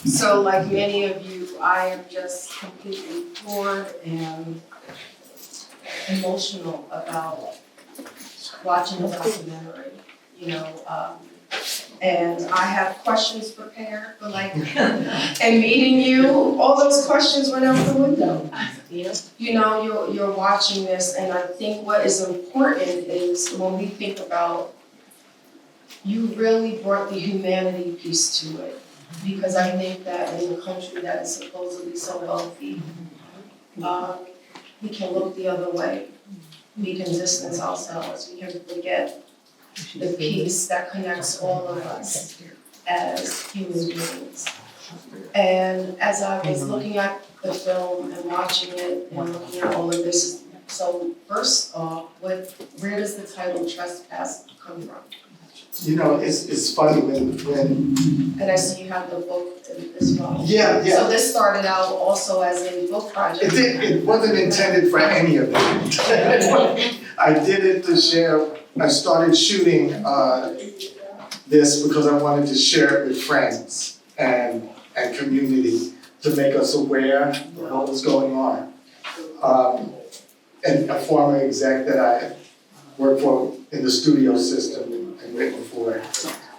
So like many of you, I am just completely floored and emotional about watching the documentary, you know, and I have questions prepared, but like, and meeting you, all those questions went out the window. You know, you're watching this, and I think what is important is when we think about, you really brought the humanity piece to it. Because I think that in a country that is supposedly so wealthy, we can look the other way. We can distance ourselves, we can forget the piece that connects all of us as human beings. And as I was looking at the film and watching it and looking at all of this, so first off, where does the title Trespass come from? You know, it's funny when And I see you have the book as well. Yeah. So this started out also as a book project. It wasn't intended for any of that. I did it to share. I started shooting this because I wanted to share it with friends and community to make us aware of what was going on. And a former exec that I worked for in the studio system and written for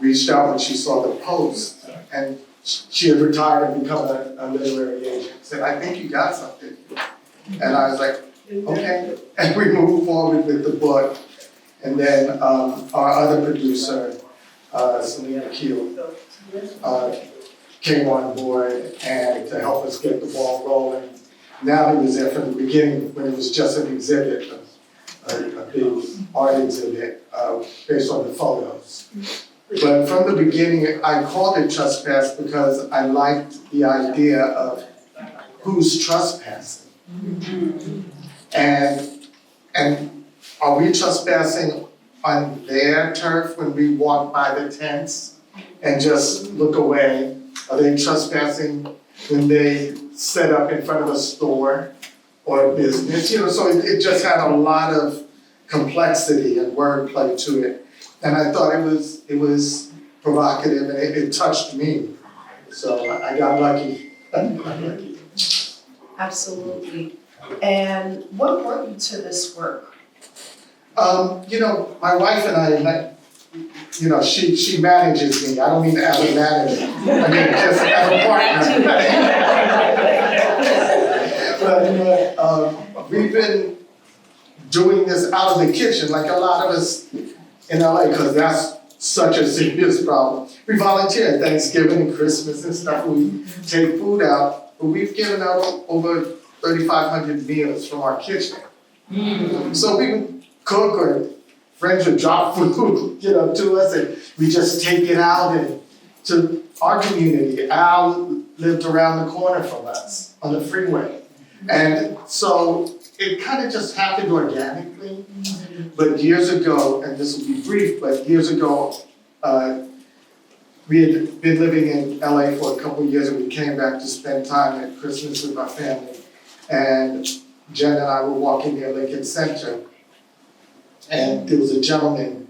reached out when she saw the post, and she had retired and become a literary agent. Said, "I think you got something." And I was like, okay. And we moved forward with the book. And then our other producer, Nicholls, came on board and to help us get the ball rolling. Now he was there from the beginning when it was just an exhibit, a big art exhibit based on the photos. But from the beginning, I called it Trespass because I liked the idea of who's trespassing. And are we trespassing on their turf when we walk by the tents and just look away? Are they trespassing when they set up in front of a store or a business? You know, so it just had a lot of complexity and wordplay to it. And I thought it was provocative and it touched me. So I got lucky. Absolutely. And what brought you to this work? You know, my wife and I, you know, she manages me. I don't mean as a manager. I mean just as a partner. but we've been doing this out of the kitchen, like a lot of us in LA, because that's such a serious problem. We volunteer at Thanksgiving and Christmas and stuff. We take food out, but we've given out over 3,500 meals from our kitchen. So we would cook, or friends would drop food, you know, to us, and we just take it out and to our community. Al lived around the corner from us on the freeway, and so it kind of just happened organically. But years ago, and this will be brief, but years ago, we had been living in LA for a couple of years, and we came back to spend time at Christmas with my family. And Jen and I were walking near Lincoln Center, and there was a gentleman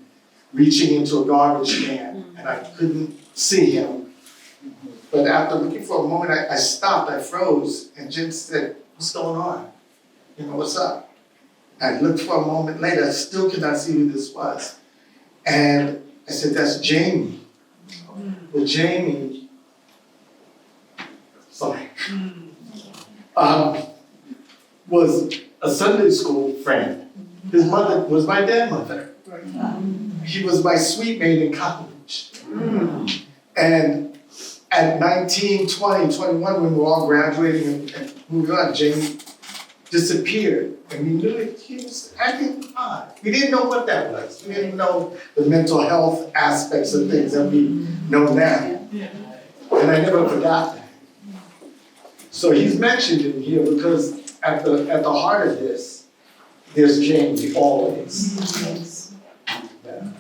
reaching into a garbage can, and I couldn't see him. But after looking for a moment, I stopped, I froze, and Jen said, "What's going on? You know, what's up?" I looked for a moment later, I still could not see who this was. And I said, "That's Jamie." Well, Jamie, sorry, was a Sunday school friend. His mother was my grandmother. He was my suite mate in college. And at 19, 20, 21, when we were all graduating and moving on, Jamie disappeared. And we knew it, he was acting odd. We didn't know what that was. We didn't know the mental health aspects of things that we know now. And I never forgot that. So he's mentioned in here because at the heart of this, there's Jamie always. Yes. Yeah.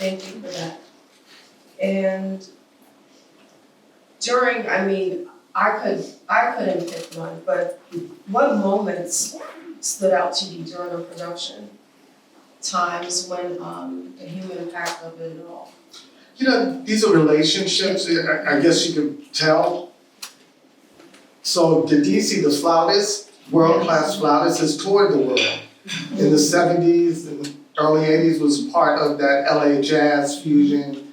Thank you for that. And during, I mean, I couldn't pick one, but what moments stood out to you during the production? Times when the human impact of it all. these are relationships, I guess you could tell. So the DC, the flautist, world-class flautist, has toured the world. In the 70s and early 80s was part of that LA jazz fusion.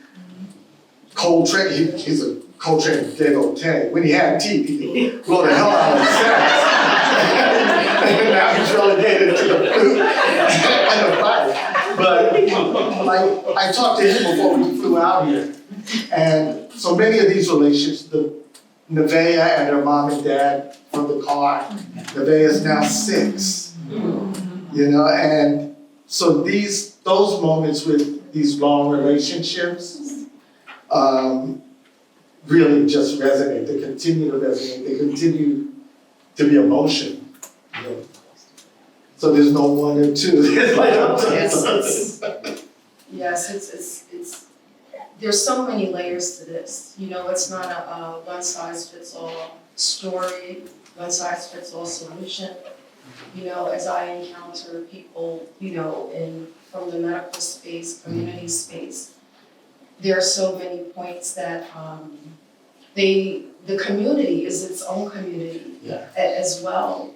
Coltrane, he's a Coltrane devotee. When he had teeth, he blow the hell out of his sax. And now he's relegated to the flute and the pipe. But like, I talked to him before we flew out here. And so many of these relationships, the Nevaeh and her mom and dad from the car, Nevaeh is now 6, and so those moments with these long relationships really just resonate, they continue to resonate, they continue to be emotional. So there's no 1 or 2. It's like Yes, it's there's so many layers to this. It's not a one-size-fits-all story, one-size-fits-all solution. As I encounter people, from the medical space, community space, there are so many points that the community is its own community as well.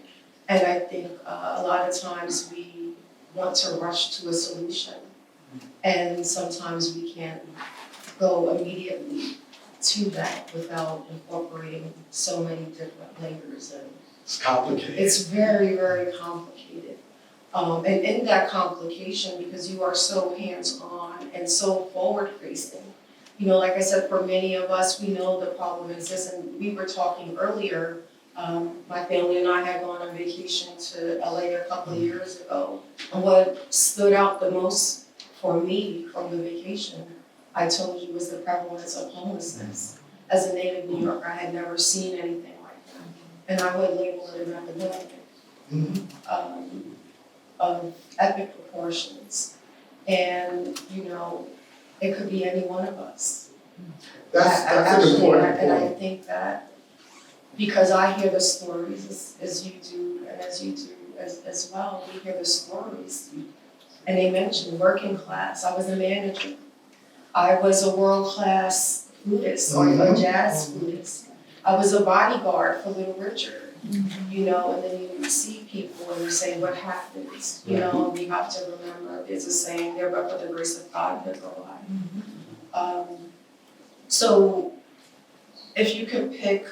And I think a lot of times we want to rush to a solution, and sometimes we can't go immediately to that without incorporating so many different layers. And it's complicated. it's very, very complicated. And in that complication, because you are so hands-on and so forward-facing, like I said, for many of us, we know the problem exists, and we were talking earlier, my family and I had gone on vacation to LA a couple of years ago, and what stood out the most for me from the vacation, I told you, was the prevalence of homelessness. As a native New Yorker, I had never seen anything like that, and I would label it an epidemic of epic proportions. And, it could be any one of us. That's an important And I point. think that because I hear the stories as you do, and as you do as well, we hear the stories. And they mentioned working class. I was a manager. I was a world-class flutist, or a jazz flutist. I was a bodyguard for Little Richard. And then you see people and you say, what happens? We have to remember, there's a saying there, but for the grace of God, never lie. So if you could pick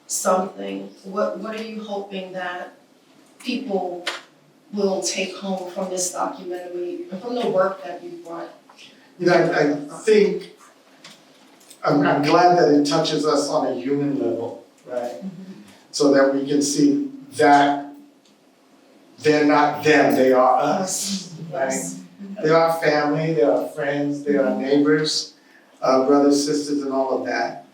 something, what are you hoping that people will take home from this documentary and from the work that you brought? I think, I'm glad that it touches us on a human level, right? So that we can see that they're not them, they are us, right? They are family, they are friends, they are neighbors, brothers, sisters, and all of that.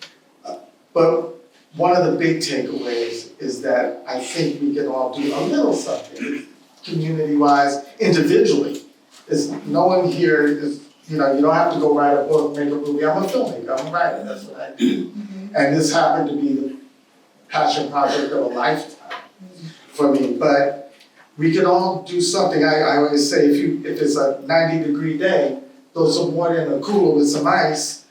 But one of the big takeaways is that I think we can all do a little something, community-wise, individually. No one here is, you don't have to go write a book, make a movie. I'm a filmmaker, I'm a writer, that's what I do. And this happened to be the passion project of a lifetime for me. But we can all do something. I always say, if it's a 90-degree day, throw some water in a cooler with some ice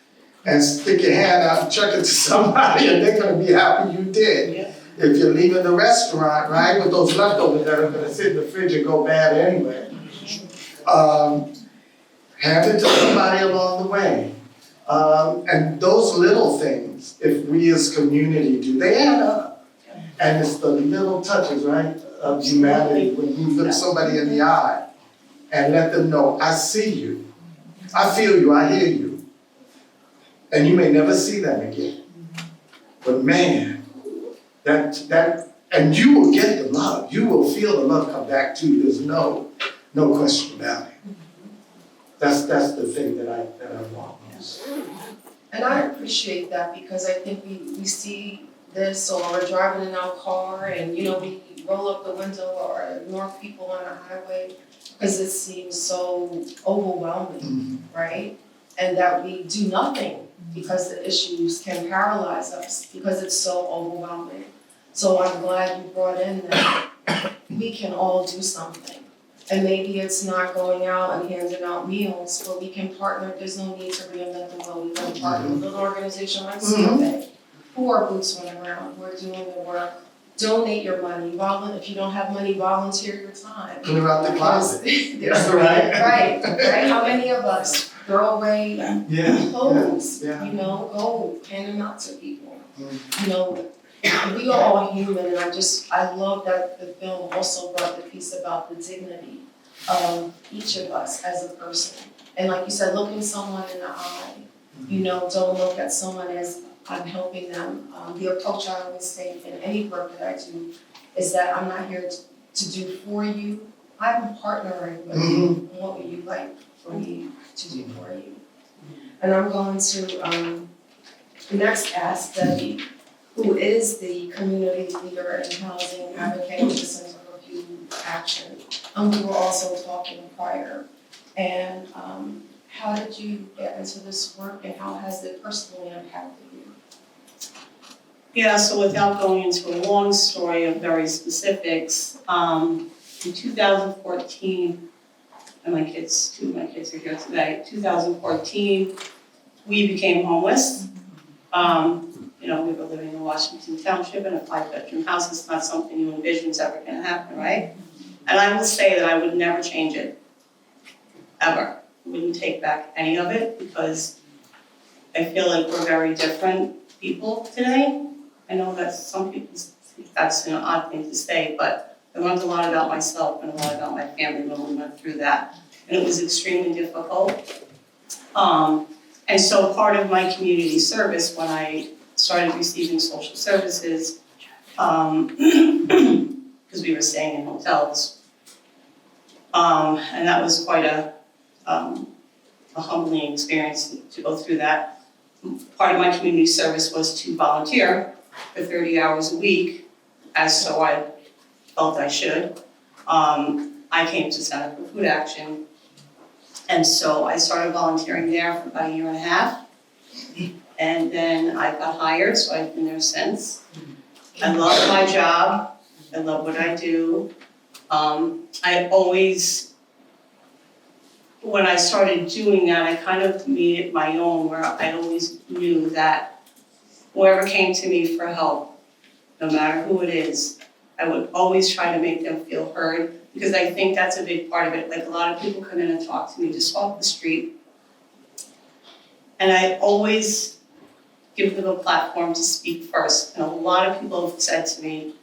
and stick your hand out and chuck it to somebody, and they're gonna be happy you did. Yeah. If you're leaving the restaurant, right, with those leftovers that are gonna sit in the fridge and go bad anyway, hand it to somebody along the way. And those little things, if we as community do, they add up. And it's the little touches, right, of humanity, when you look somebody in the eye and let them know, I see you, I feel you, I hear you. And you may never see them again. But man, and you will get the love, you will feel the love come back to you, there's no question about it. That's the thing that I want most. And I appreciate that, because I think we see this, or we're driving in our car and, we roll up the window or ignore people on a highway because it seems so overwhelming, right? And that we do nothing because the issues can paralyze us because it's so overwhelming. So I'm glad you brought in that we can all do something. And maybe it's not going out and handing out meals, but we can partner, there's no need to reinvent the wheel, we can partner with an organization like CFA, who are boots on the ground, who are doing the work. Donate your money, if you don't have money, volunteer your time. Clear out the closet. There's- Right. Right, how many of us throw away clothes, Yeah. you know, go hand them out to people. You know, we are all human, and I love that the film also brought the piece about the dignity of each of us as a person. And like you said, looking someone in the eye, you know, don't look at someone as I'm helping them. The approach I always take in any work that I do is that I'm not here to do for you, I'm partnering with you. What would you like for me to do for you? And I'm going to next ask Debbie, who is the community leader in housing advocate with the Center for Review Action. We were also talking prior. And how did you get into this work, and how has it personally impacted you? Yeah, so without going into a long story of very specifics, in 2014, and two of my kids are here today, 2014, we became homeless. You know, we were living in Washington Township in a 5-bedroom house. It's not something you envision is ever gonna happen, right? And I will say that I would never change it, ever. Wouldn't take back any of it, because I feel like we're very different people today. I know that some people think that's an odd thing to say, but I learned a lot about myself and a lot about my family when we went through that. And it was extremely difficult. And so part of my community service, when I started receiving social services, because we were staying in hotels, and that was quite a humbling experience to go through that. Part of my community service was to volunteer for 30 hours a week, as so I felt I should. I came to Center for Food Action, and so I started volunteering there for about 1.5 years. And then I got hired, so I've been there since. I love my job, I love what I do. I always, when I started doing that, I kind of made it my own, where I always knew that whoever came to me for help, no matter who it is, I would always try to make them feel heard, because I think that's a big part of it. Like, a lot of people come in and talk to me just off the street, and I always give them a platform to speak first. And a lot of people have said to me,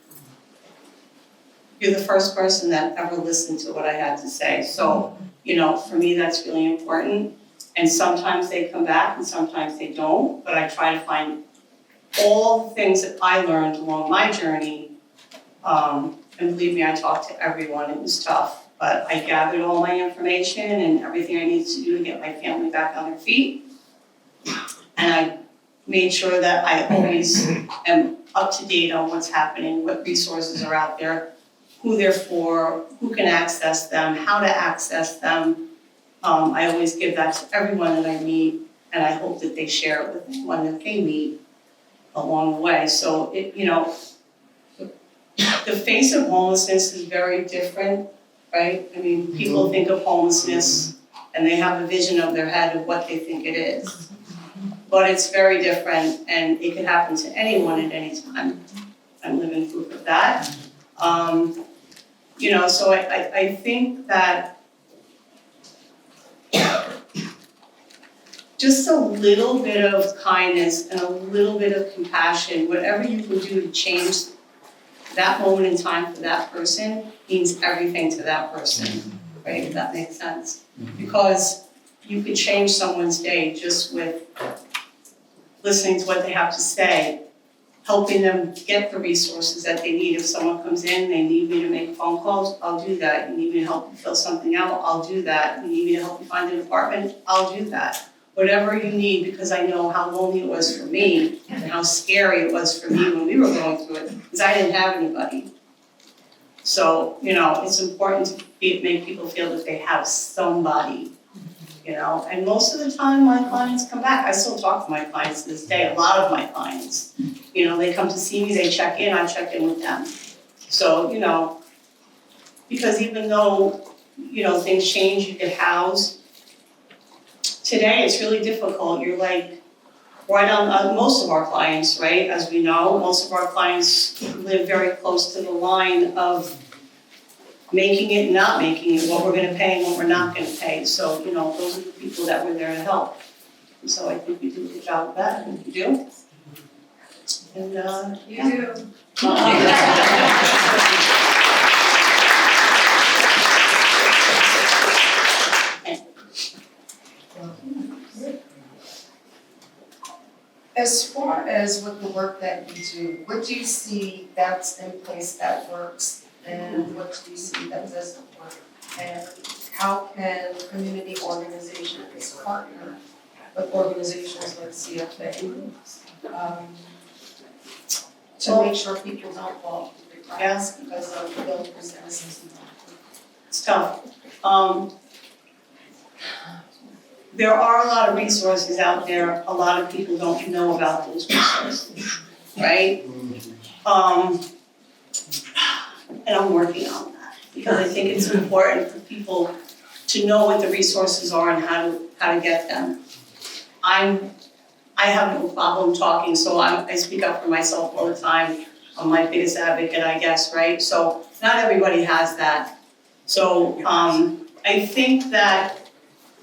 you're the first person that ever listened to what I had to say. So, you know, for me, that's really important. And sometimes they come back and sometimes they don't, but I try to find all the things that I learned along my journey. And believe me, I talked to everyone. It was tough, but I gathered all my information and everything I needed to do to get my family back on their feet. And I made sure that I always am up to date on what's happening, what resources are out there, who they're for, who can access them, how to access them. I always give that to everyone that I meet, and I hope that they share it with anyone that they meet along the way. So it, you know, the face of homelessness is very different, right? I mean, people think of homelessness and they have a vision of their head of what they think it is. But it's very different, and it can happen to anyone at any time. I'm living proof of that. You know, so I think that just a little bit of kindness and a little bit of compassion, whatever you can do to change that moment in time for that person, means everything to that person, right? If that makes sense. Because you could change someone's day just with listening to what they have to say, helping them get the resources that they need. If someone comes in, they need me to make phone calls, I'll do that. You need me to help you fill something out, I'll do that. You need me to help you find an apartment, I'll do that. Whatever you need, because I know how lonely it was for me and how scary it was for me when we were going through it, because I didn't have anybody. So, you know, it's important to make people feel that they have somebody. You know, and most of the time my clients come back. I still talk to my clients to this day, a lot of my clients. You know, they come to see me, they check in, I check in with them. So, you know, because even though things change, you get housed. Today, it's really difficult. You're like, right on most of our clients, right? As we know, most of our clients live very close to the line of making it and not making it, what we're gonna pay and what we're not gonna pay. So, those are the people that we're there to help. And so I think we do a good job of that, and we do. And, You do. As far as with the work that you do, what do you see that's in place that works and what do you see that doesn't work? And how can community organizations partner with organizations like CFA to make sure people don't fall through the cracks because of builders? It's tough. There are a lot of resources out there, a lot of people don't know about those resources, right? And I'm working on that, because I think it's important for people to know what the resources are and how to get them. I have no problem talking, so I speak up for myself all the time. I'm my biggest advocate, I guess, right? So not everybody has that. So I think that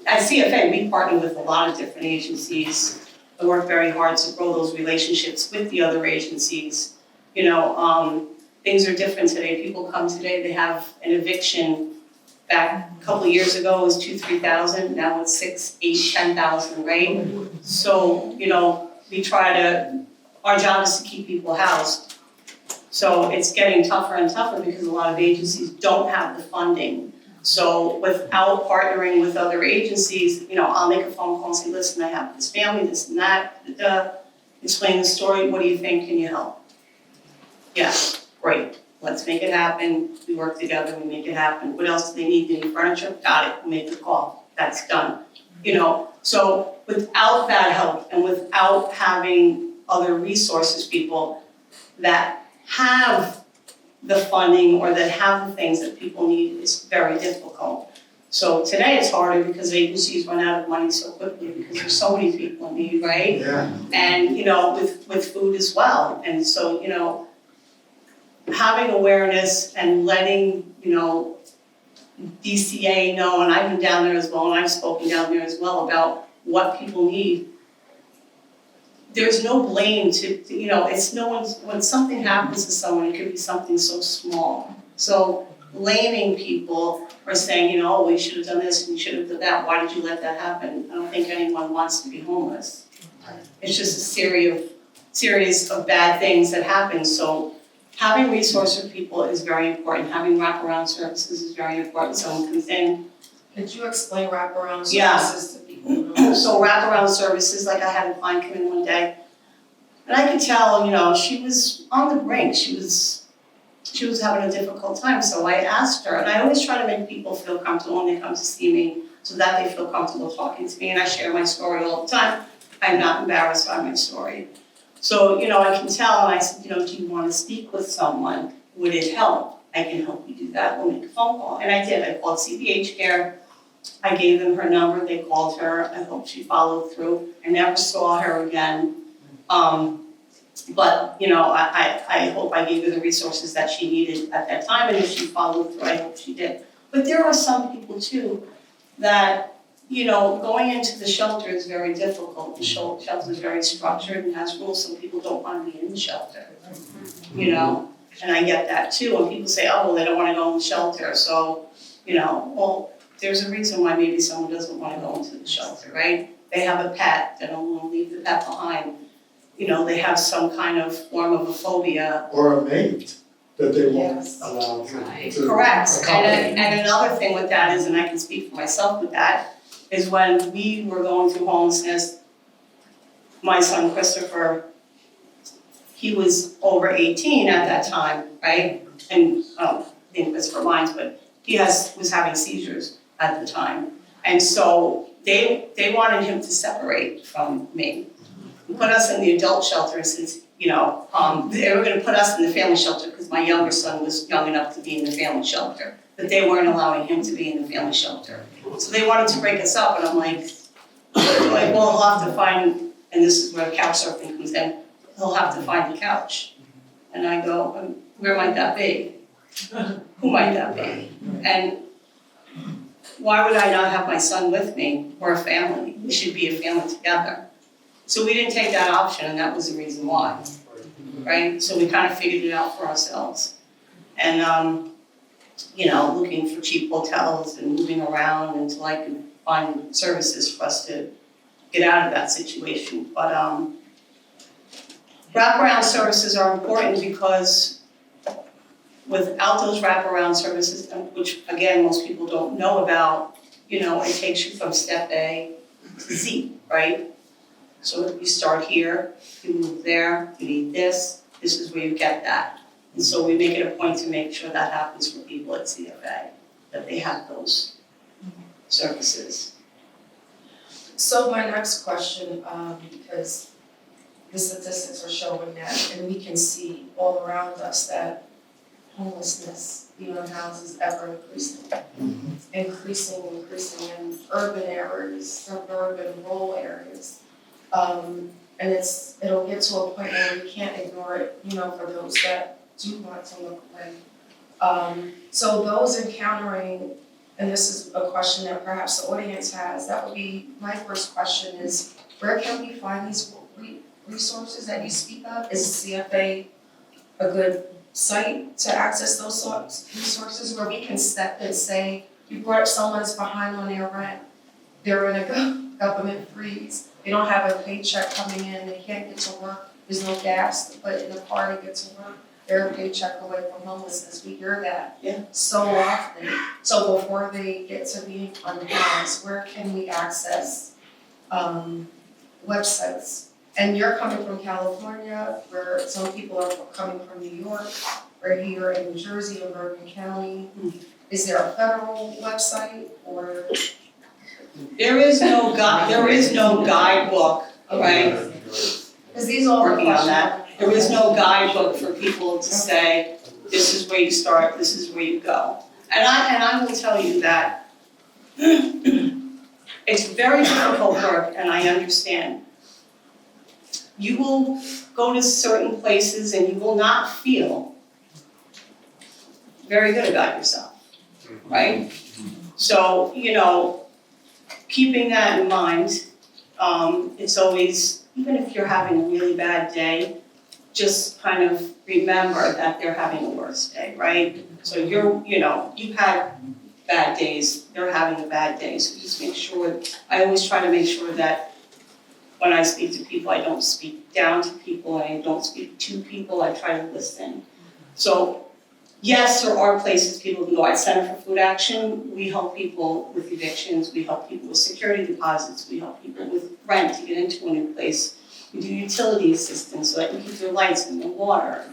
at CFA, we partner with a lot of different agencies. I work very hard to grow those relationships with the other agencies. Things are different today. People come today, they have an eviction. Back a couple of years ago, it was 2,000-3,000. Now it's 6,000, 8,000, 10,000, right? So, we try to, our job is to keep people housed. So it's getting tougher and tougher because a lot of agencies don't have the funding. So without partnering with other agencies, I'll make a phone call and say, listen, I have this family, this and that, explain the story, what do you think, can you help? Yeah, great, let's make it happen, we work together, we make it happen. What else do they need? They need furniture? Got it, we'll make the call, that's done. So without that help and without having other resources, people that have the funding or that have the things that people need, is very difficult. So today it's harder because agencies run out of money so quickly because there's so many people in need, right? Yeah. And, with food as well. And so, having awareness and letting, DCA know, and I've been down there as well, and I've spoken down there as well about what people need. There's no blame it's no one's, when something happens to someone, it could be something so small. So blaming people or saying, we should have done this and we should have done that, why did you let that happen? I don't think anyone wants to be homeless. It's just a series of bad things that happen. So having resources for people is very important. Having wraparound services is very important. Someone comes in. Could you explain wraparound services Yeah. to people? So wraparound services, like I had a client come in one day, and I could tell, she was on the brink. She was having a difficult time. So I asked her, and I always try to make people feel comfortable when they come to see me, so that they feel comfortable talking to me. And I share my story all the time. I'm not embarrassed by my story. So, I can tell, and I said, do you want to speak with someone? Would it help? I can help you do that. We'll make a phone call. And I did. I called CBH Care. I gave them her number, they called her, I hope she followed through. I never saw her again. But, I hope I gave her the resources that she needed at that time, and if she followed through, I hope she did. But there are some people too that, going into the shelter is very difficult. The shelter is very structured and has rules, so people don't want to be in the shelter, And I get that too, and people say, they don't want to go in the shelter, so, well, there's a reason why maybe someone doesn't want to go into the shelter, right? They have a pet, they don't want to leave the pet behind. They have some kind of form of a phobia. Or a mate that they won't Yes. allow to Correct. accompany. And another thing with that is, and I can speak for myself with that, is when we were going through homelessness, my son Christopher, he was over 18 at that time, right? And I don't think Christopher minds, but he was having seizures at the time. And so they wanted him to separate from me. Put us in the adult shelter since, they were gonna put us in the family shelter because my younger son was young enough to be in the family shelter. that they weren't allowing him to be in the family shelter. So they wanted to break us up, and I'm like, well, he'll have to find, and this is where couch surfing comes in, he'll have to find the couch. And I go, where might that be? Who might that be? And why would I not have my son with me, or a family? We should be a family together. So we didn't take that option, and that was the reason why, right? So we kind of figured it out for ourselves. And, you know, looking for cheap hotels and moving around until I could find services for us to get out of that situation. But wraparound services are important because without those wraparound services, which again, most people don't know about, you know, it takes you from step A to Z, right? So you start here, you move there, you need this is where you get that. And so we make it a point to make sure that happens for people at CFA, that they have those services. So my next question, because the statistics are showing that, and we can see all around us that homelessness, the unhoused, is ever increasing in urban areas, suburban, rural areas. And it'll get to a point where we can't ignore it, you know, for those that do want to look away. So those encountering, and this is a question that perhaps the audience has, that would be my first question is, where can we find these resources that you speak of? Is CFA a good site to access those sorts of resources where we can step and say, you brought up someone that's behind on their rent, they're in a government freeze, they don't have a paycheck coming in, they can't get to work, there's no gas to put in the car to get to work, they're a paycheck away from homelessness. We hear that so often. So before they get to being unhoused, where can we access websites? And you're coming from California, where some people are coming from New York, or here in New Jersey or Bergen County. Is there a federal website or? There is no guidebook, right? Because these all Working on that. There is no guidebook for people to say, this is where you start, this is where you go. And I will tell you that it's very difficult work, and I understand. You will go to certain places and you will not feel very good about yourself, right? So, you know, keeping that in mind, it's always, even if you're having a really bad day, just kind of remember that they're having a worse day, right? So you've had bad days, they're having a bad day, so just make sure, I always try to make sure that when I speak to people, I don't speak down to people, I don't speak to people, I try to listen. So yes, there are places people can go. At Center for Food Action, we help people with evictions, we help people with security deposits, we help people with rent to get into a new place. We do utility assistance so that you keep your lights and your water.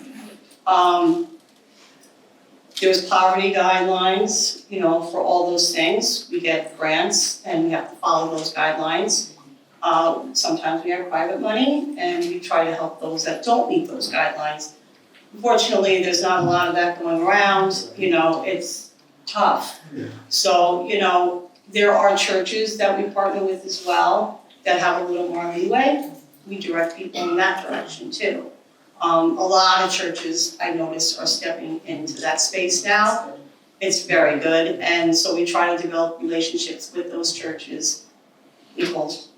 There's poverty guidelines, you know, for all those things. We get grants and we have to follow those guidelines. Sometimes we have private money and we try to help those that don't meet those guidelines. Unfortunately, there's not a lot of that going around, you know, it's tough. Yeah. So, you know, there are churches that we partner with as well that have a little more leeway. We direct people in that direction too. A lot of churches, I notice, are stepping into that space now. It's very good, and so we try to develop relationships with those churches. Nicholls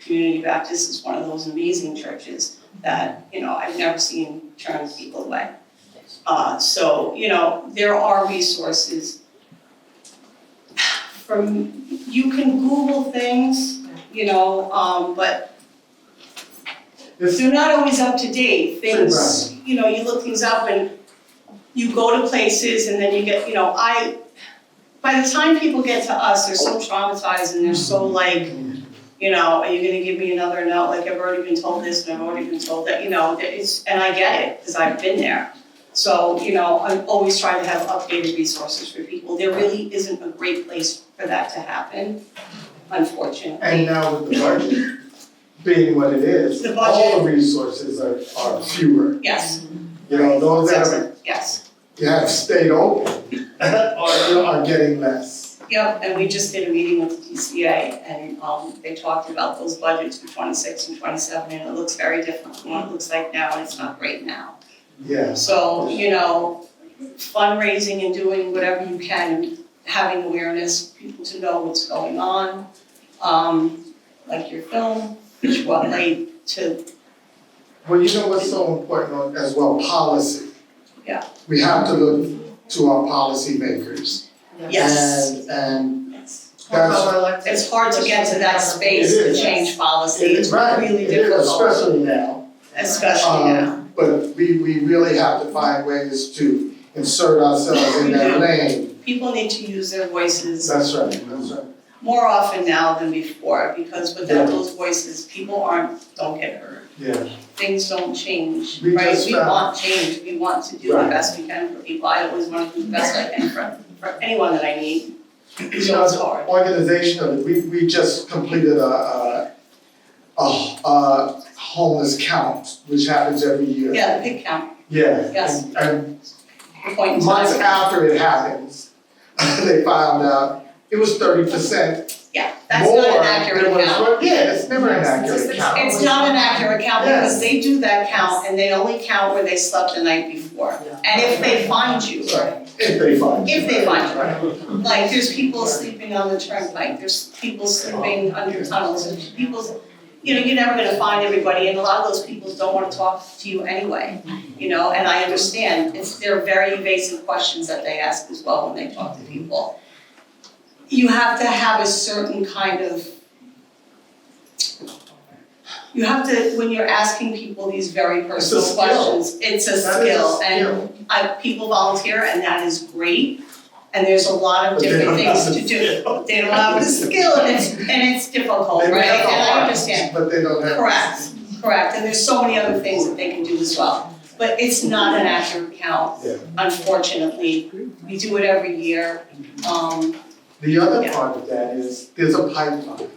Community Baptist is one of those amazing churches that, you know, I've never seen turn people away. So, you know, there are resources. You can Google things, you know, but they're not always up to date. Things, you know, you look things up and you go to places and then you get, you know, by the time people get to us, they're so traumatized and they're so like, you know, are you gonna give me another no? Like, I've already been told this and I've already been told that, you know, and I get it, because I've been there. So, you know, I'm always trying to have updated resources for people. There really isn't a great place for that to happen, unfortunately. And now with the budget being what it is, all the resources are fewer. Yes. You know, those that Yes. have stayed open are getting less. Yep, and we just did a meeting with the DCA and they talked about those budgets for 26 and 27 and it looks very different from what it looks like now and it's not great now. Yeah. So, fundraising and doing whatever you can, having awareness, people to know what's going on, like your film, which what late to, Well, you know what's so important as well, policy. Yeah. We have to look to our policy makers. yes. And Yes. that's, It's hard to get to that space It to is. change policy, it's it's right, really it is, difficult, especially now. especially now. But we really have to find ways to insert ourselves in that lane. People need to use their voices That's right. more often now than before, because without Yeah. those voices, people don't get heard. Yeah. Things don't change, We right? just We found- want change, we want to do the Right. best we can for people, I always want to do the best I can for anyone that I need, You so know, it's hard. organizationally, we just completed a homeless count, which happens every year. Yeah, the pig count, Yeah. Yes. And the point in months time. after it happens, they found out it was 30% Yeah, that's more not an than accurate was count. what- Yeah, it's never an accurate count. It's not an accurate count Yes. because they do that count and they only count where they slept the night before. And if they find you, So, if they find you. If they find you. Right. like there's people sleeping on the turnpike, there's people sleeping under tunnels, and you're never gonna find everybody, and a lot of those people don't wanna talk to you anyway, and I understand, they're very evasive questions that they ask as well when they talk to people. You have to have a certain kind of, when you're asking people these very personal skill. questions, it's a That is a skill, skill. and people volunteer, and that is great. And there's a lot of But they different don't have things the to do. skill. They don't have the skill and it's difficult, They right? have the And I heart, understand. But they don't have. Correct, and there's so many other things that they can do as well. But it's not an accurate count, Yeah. unfortunately. We do it every year. The other Yeah. part of that is, there's a pipeline.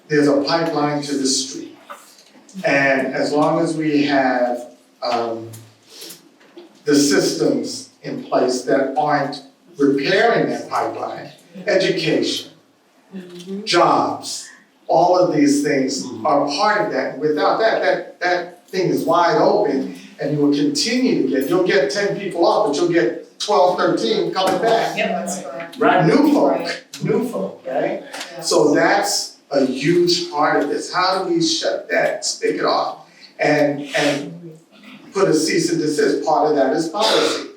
There's a pipeline to the street. And as long as we have, the systems in place that aren't repairing that pipeline, education, jobs, all of these things are part of that. Without that thing is wide open and you will continue to you'll get 10 people off, but you'll get 12, 13 coming back. Yep. That's correct. Right, new folk, right? So that's a huge part of this. How do we shut that, stick it off, and put a cease and desist? Part of that is policy.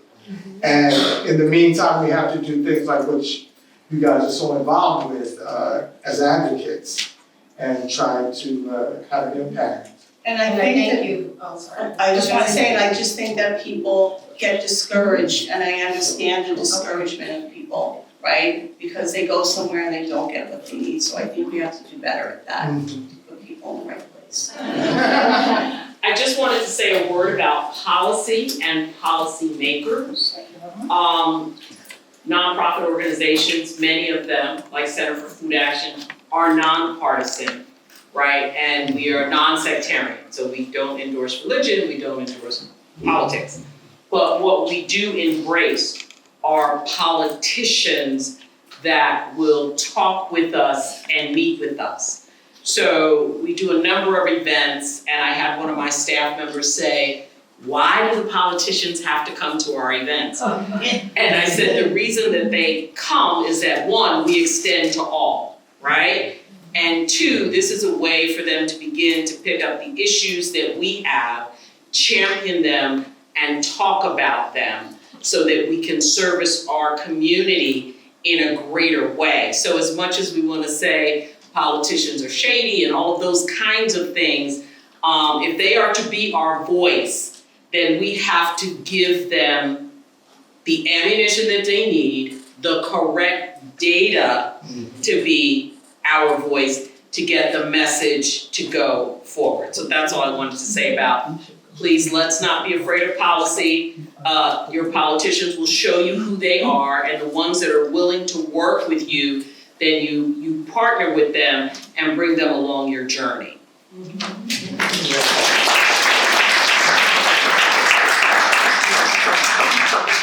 And in the meantime, we have to do things like which you guys are so involved with as advocates and try to have an impact. And I And I think that thank you, oh, sorry. I just want to say, and I just think that people get discouraged, and I understand the discouragement of people, right? Because they go somewhere and they don't get what they need, so I think we have to do better at that, to put people in the right place. I just wanted to say a word about policy and policy makers. Nonprofit organizations, many of them, like Center for Food Action, are nonpartisan, right? And we are non-sectarian, so we don't endorse religion, we don't endorse politics. But what we do embrace are politicians that will talk with us and meet with us. So we do a number of events, and I had one of my staff members say, "Why do the politicians have to come to our events?" And I said, the reason that they come is that, one, we extend to all, right? And two, this is a way for them to begin to pick up the issues that we have, champion them, and talk about them so that we can service our community in a greater way. So as much as we want to say politicians are shady and all of those kinds of things, if they are to be our voice, then we have to give them the ammunition that they need, the correct data to be our voice, to get the message to go forward. So that's all I wanted to say about, please, let's not be afraid of policy. Your politicians will show you who they are, and the ones that are willing to work with you, then you partner with them and bring them along your journey.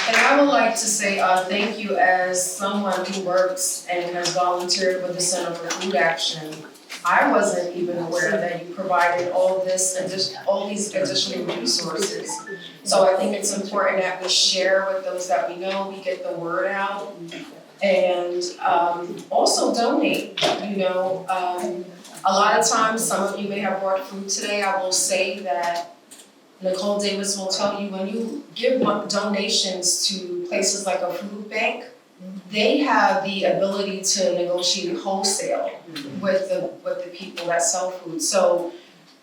And I would like to say, thank you as someone who works and has volunteered with the Center for Food Action. I wasn't even aware that you provided all these additional resources. So I think it's important that we share with those that we know, we get the word out. And also donate, you know. A lot of times, some of you may have brought food today. I will say that Nicole Davis will tell you, when you give donations to places like a food bank, they have the ability to negotiate wholesale with the people that sell food. So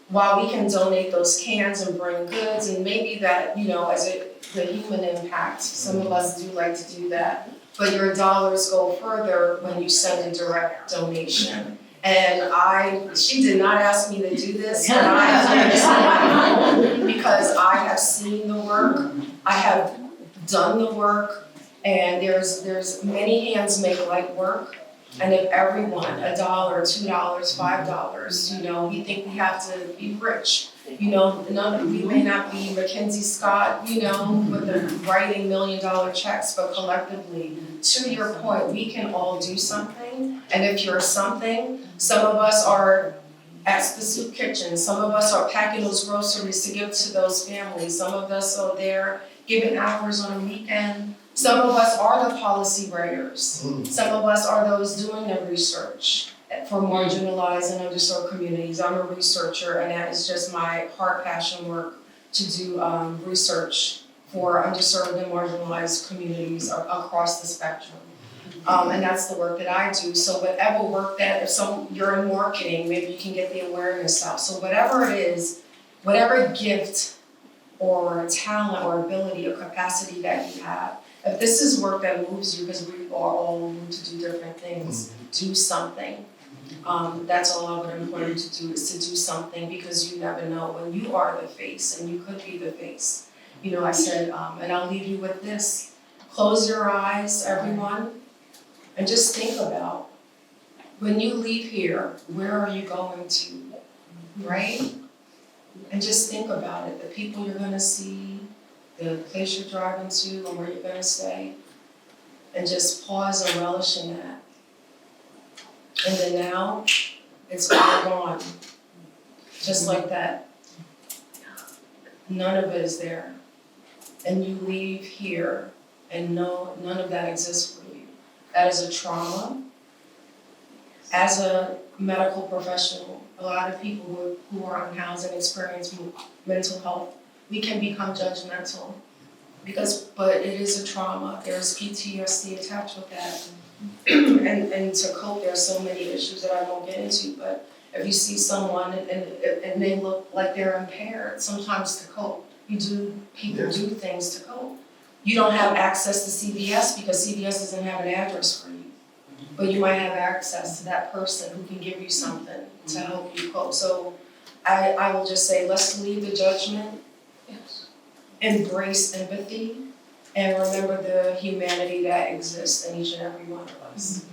while we can donate those cans and bring goods, and maybe that, you know, as the human impact, some of us do like to do that, but your dollars go further when you send a direct donation. And she did not ask me to do this, but I do this on my own because I have seen the work, I have done the work, and there's many hands make light work. And if everyone, $1, $2, $5, you know, we think we have to be rich. You know, we may not be Mackenzie Scott, you know, with the writing $1 million checks, but collectively, to your point, we can all do something. And if you're something, some of us are at the soup kitchen, some of us are packing those groceries to give to those families, some of us are there giving hours on a weekend. Some of us are the policy writers. Some of us are those doing the research for marginalized and underserved communities. I'm a researcher, and that is just my heart, passion work to do research for underserved and marginalized communities across the spectrum. And that's the work that I do. So whatever work that, you're in marketing, maybe you can get the awareness out. So whatever it is, whatever gift or talent or ability or capacity that you have, if this is work that moves you, because we are all moved to do different things, do something. That's all I would implore you to do, is to do something, because you never know when you are the face, and you could be the face. You know, I said, and I'll leave you with this. Close your eyes, everyone, and just think about, when you leave here, where are you going to, right? And just think about it, the people you're gonna see, the place you're driving to, and where you're gonna stay, and just pause and relish in that. And then now, it's all gone, just like that. None of it is there. And you leave here, and none of that exists for you. That is a trauma. As a medical professional, a lot of people who are unhoused and experience mental health, we can become judgmental, but it is a trauma. There's PTSD attached with that. And to cope, there are so many issues that I won't get into, but if you see someone and they look like they're impaired, sometimes to cope, people do things to cope. You don't have access to CVS because CVS doesn't have an address for you, but you might have access to that person who can give you something to help you cope. So I will just say, let's leave the judgment, embrace empathy, and remember the humanity that exists in each and every one of us.